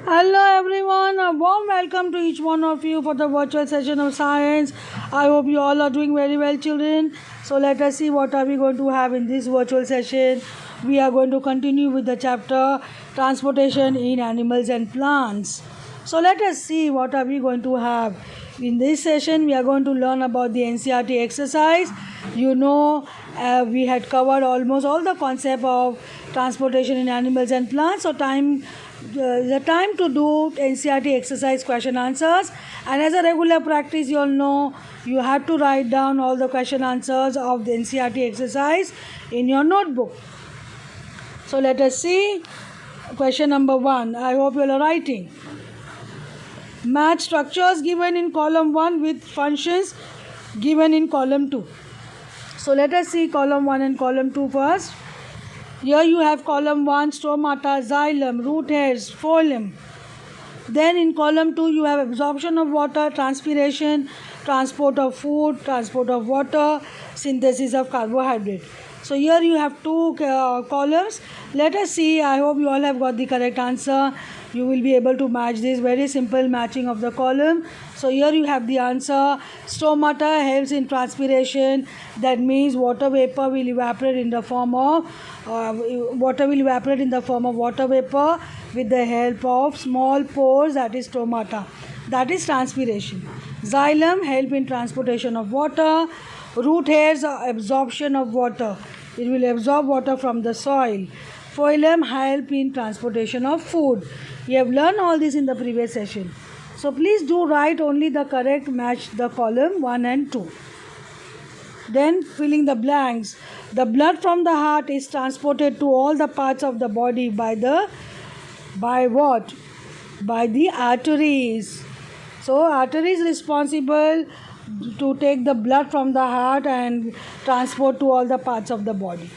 Hello everyone, a warm welcome to each one of you for the virtual session of science. I hope you all are doing very well, children. So let us see what are we going to have in this virtual session. We are going to continue with the chapter transportation in animals and plants. So let us see what are we going to have. In this session we are going to learn about the NCERT exercise. We had covered almost all the concept of transportation in animals and plants. So the time to do NCERT exercise question answers, and as a regular practice you all know you have to write down all the question answers of the NCERT exercise in your notebook. So let us see question number 1. I hope you all are writing. Match structures given in column 1 with functions given in column 2. So let us see column 1 and column 2 first. Here you have column 1 stomata, xylem, root hairs, phloem. Then in column 2 you have absorption of water, transpiration, transport of food, transport of water, synthesis of carbohydrate. So here you have two columns. Let us see. I hope you all have got the correct answer. You will be able to match this. Very simple matching of the column. So here you have the answer. Stomata helps in transpiration. That means water vapor will evaporate in the form of water vapor with the help of small pores, that is stomata. That is transpiration. Xylem help in transportation of water. Root hairs are absorption of water. It will absorb water from the soil. Phloem help in transportation of food. We have learned all this in the previous session. So please do write only the correct match the column 1 and 2. Then filling the blanks. The blood from the heart is transported to all the parts of the body by what? By the arteries. So arteries responsible to take the blood from the heart and transport to all the parts of the body.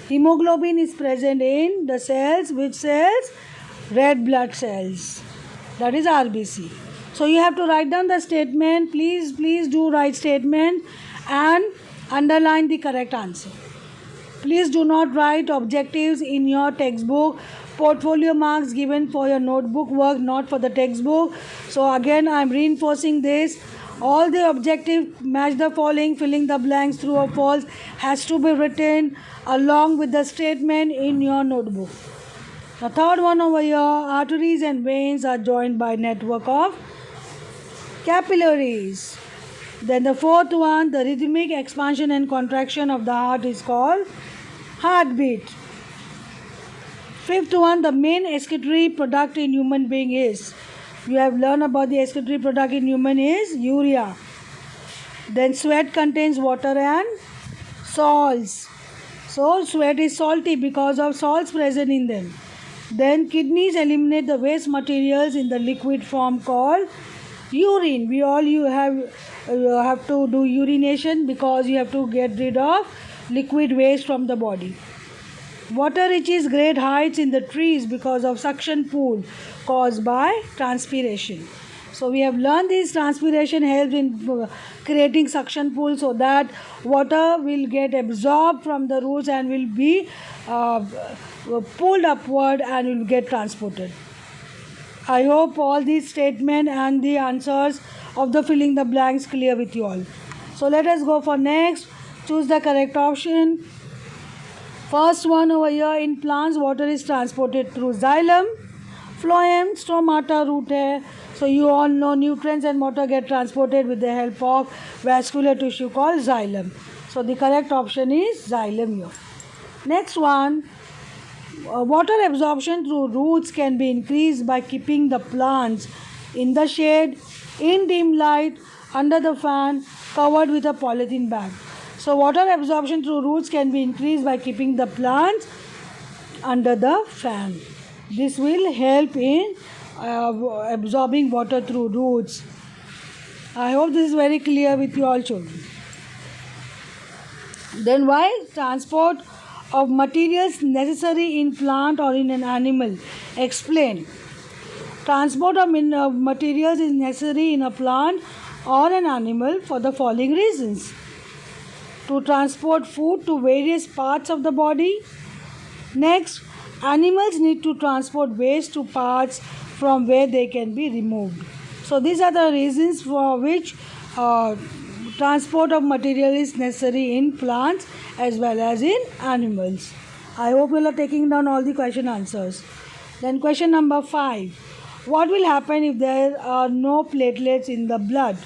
Hemoglobin is present in the cells. Which cells? Red blood cells. That is RBC. So you have to write down the statement. Please do write statement and underline the correct answer. Please do not write objectives in your textbook. Portfolio marks given for your notebook work, not for the textbook. So again I am reinforcing this. All the objective match the following, filling the blanks, true or false, has to be written along with the statement in your notebook. The third one over here, arteries and veins are joined by network of capillaries. Then the fourth one, the rhythmic expansion and contraction of the heart is called heartbeat. Fifth one, the main excretory product in human being is, you have learned about the excretory product in human is urea. Then sweat contains water and salts. So sweat is salty because of salts present in them. Then kidneys eliminate the waste materials in the liquid form called urine. We all you have to do urination because you have to get rid of liquid waste from the body. Water reaches great heights in the trees because of suction pool caused by transpiration. So we have learned this transpiration helps in creating suction pool so that water will get absorbed from the roots and will be pulled upward and will get transported. I hope all these statements and the answers of the filling the blanks clear with you all. So let us go for next. Choose the correct option. First one over here, in plants water is transported through xylem, phloem, stomata, root hair. So you all know nutrients and water get transported with the help of vascular tissue called xylem. So the correct option is xylem here. Next one, water absorption through roots can be increased by keeping the plants in the shade, in dim light, under the fan, covered with a polythene bag. So water absorption through roots can be increased by keeping the plants under the fan. This will help in absorbing water through roots. I hope this is very clear with you all children. Then why transport of materials necessary in plant or in an animal? Explain. Transport of materials is necessary in a plant or an animal for the following reasons. To transport food to various parts of the body. Next, Animals need to transport waste to parts from where they can be removed. So these are the reasons for which transport of material is necessary in plants as well as in animals. I hope you are taking down all the question answers. Then question number 5. What will happen if there are no platelets in the blood?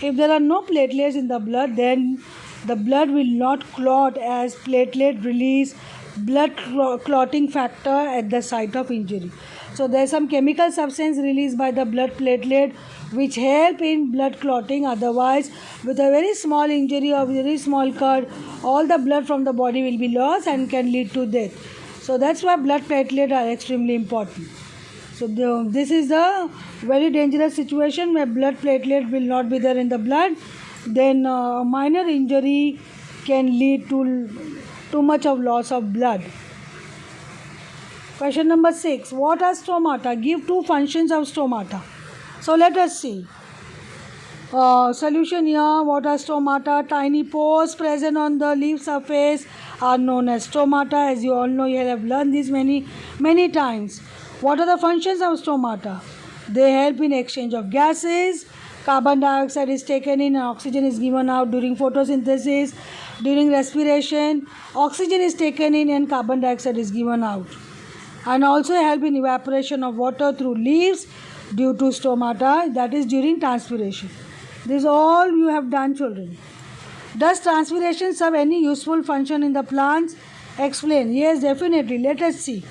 If there are no platelets in the blood, then the blood will not clot, as platelet release blood clotting factor at the site of injury. So there is some chemical substance released by the blood platelet which help in blood clotting. Otherwise, with a very small injury or very small cut, all the blood from the body will be lost and can lead to death. So that's why blood platelets are extremely important. So this is the very dangerous situation where blood platelet will not be there in the blood. Then minor injury can lead to too much of loss of blood. Question number 6. What are stomata? Give two functions of stomata. So let us see. Solution here. What are stomata? Tiny pores present on the leaf surface are known as stomata. As you all know, you have learned this many times. What are the functions of stomata? They help in exchange of gases. Carbon dioxide is taken in and oxygen is given out during photosynthesis. During respiration, oxygen is taken in and carbon dioxide is given out. And also help in evaporation of water through leaves due to stomata, that is during transpiration. This is all you have done, children. Does transpiration serve any useful function in the plants? Explain. Yes, definitely. Let us see.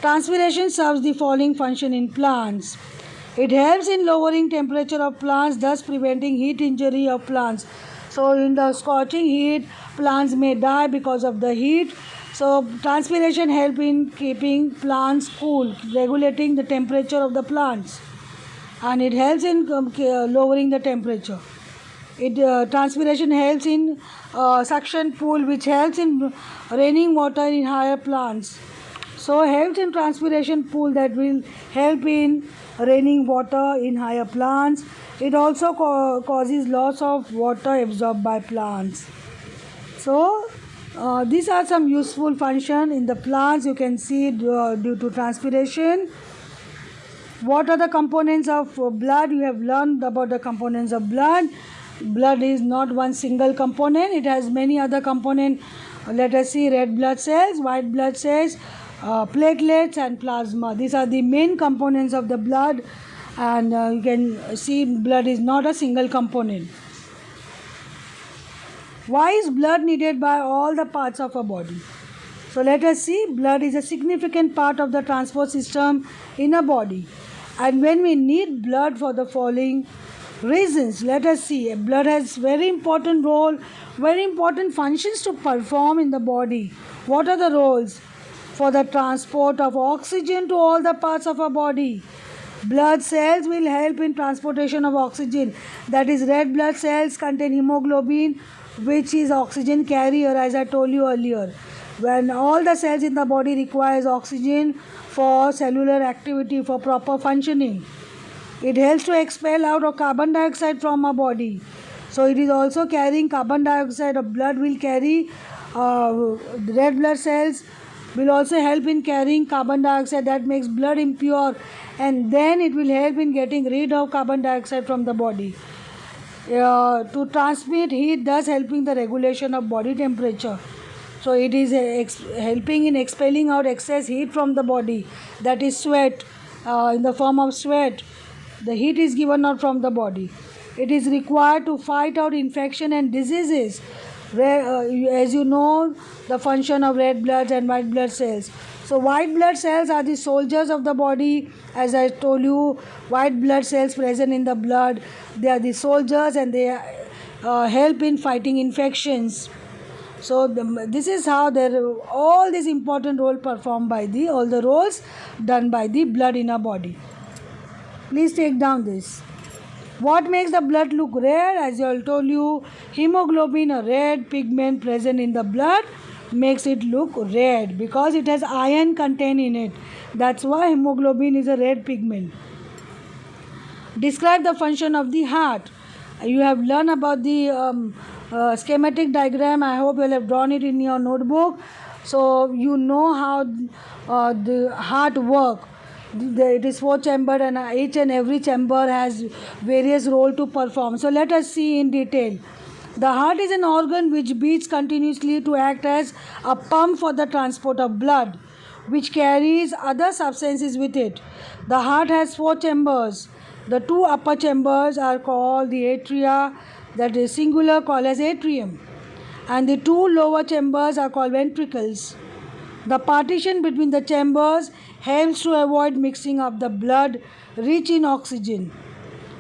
Transpiration serves the following function in plants. It helps in lowering temperature of plants, thus preventing heat injury of plants. So in the scorching heat, plants may die because of the heat. So transpiration helps in keeping plants cool, regulating the temperature of the plants, and it helps in lowering the temperature. Transpiration helps in suction pool, which helps in raining water in higher plants. So helps in transpiration pool that will help in raining water in higher plants. It also causes loss of water absorbed by plants. So these are some useful function in the plants you can see due to transpiration. What are the components of blood? You have learned about the components of blood. Blood is not one single component. It has many other components. Let us see: red blood cells, white blood cells, platelets and plasma. These are the main components of the blood, and you can see blood is not a single component. Why is blood needed by all the parts of a body? So let us see. Blood is a significant part of the transport system in a body, and when we need blood for the following reasons, let us see. Blood has very important role, very important functions to perform in the body. What are the roles? For the transport of oxygen to all the parts of our body. Blood cells will help in transportation of oxygen. That is, red blood cells contain hemoglobin, which is oxygen carrier, as I told you earlier. When all the cells in the body requires oxygen for cellular activity, for proper functioning, it helps to expel out of carbon dioxide from our body. So it is also carrying carbon dioxide. Blood will carry red blood cells will also help in carrying carbon dioxide, that makes blood impure, and then it will help in getting rid of carbon dioxide from the body. To transmit heat, thus helping the regulation of body temperature. So it is helping in expelling out excess heat from the body, that is sweat, in the form of sweat. The heat is given out from the body. It is required to fight out infection and diseases. As you know, the function of red blood and white blood cells. So white blood cells are the soldiers of the body. As I told you, white blood cells present in the blood, they are the soldiers, and they help in fighting infections. So this is how all these important roles performed by all the roles done by the blood in our body. Please take down this. What makes the blood look red? As I told you, hemoglobin, a red pigment present in the blood, makes it look red because it has iron contained in it. That's why hemoglobin is a red pigment. Describe the function of the heart. You have learned about the schematic diagram. I hope you will have drawn it in your notebook. So you know how the heart work. It is four chambered, and each and every chamber has various role to perform. So let us see in detail. The heart is an organ which beats continuously to act as a pump for the transport of blood, which carries other substances with it. The heart has four chambers. The two upper chambers are called the atria, that is singular called as atrium, and the two lower chambers are called ventricles. The partition between the chambers helps to avoid mixing of the blood rich in oxygen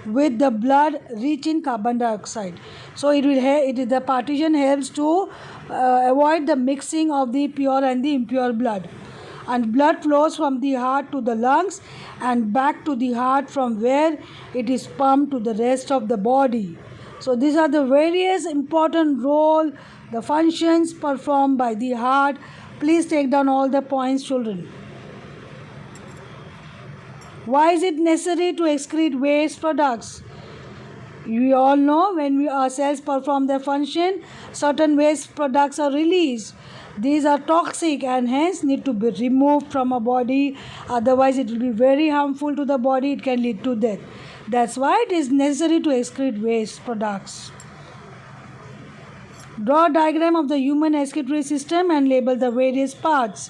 with the blood rich in carbon dioxide. So the partition helps to avoid the mixing of the pure and the impure blood. And blood flows from the heart to the lungs and back to the heart, from where it is pumped to the rest of the body. So these are the various important role, the functions performed by the heart. Please take down all the points, children. Why is it necessary to excrete waste products? We all know when our cells perform their function, certain waste products are released. These are toxic and hence need to be removed from our body. Otherwise, it will be very harmful to the body. It can lead to death. That's why it is necessary to excrete waste products. Draw a diagram of the human excretory system and label the various parts.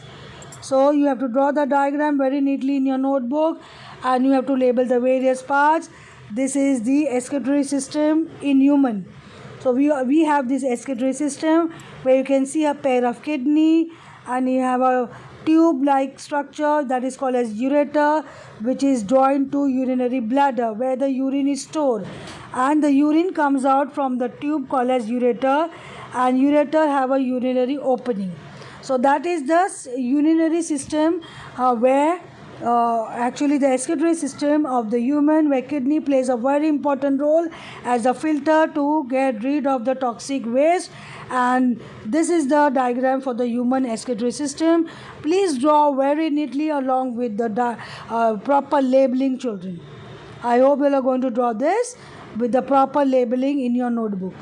So you have to draw the diagram very neatly in your notebook, and you have to label the various parts. This is the excretory system in human. So we have this excretory system where you can see a pair of kidney, and you have a tube like structure that is called as ureter, which is joined to urinary bladder where the urine is stored, and the urine comes out from the tube called as ureter, and ureter have a urinary opening. So that is the urinary system where actually the excretory system of the human, where kidney plays a very important role as a filter to get rid of the toxic waste. And this is the diagram for the human excretory system. Please draw very neatly along with the proper labeling, children. I hope you are going to draw this with the proper labeling in your notebook.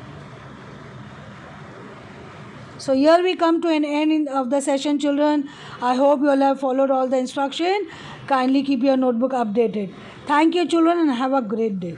So here we come to an end of the session, children. I hope you all have followed all the instruction. Kindly keep your notebook updated. Thank you, children, and have a great day.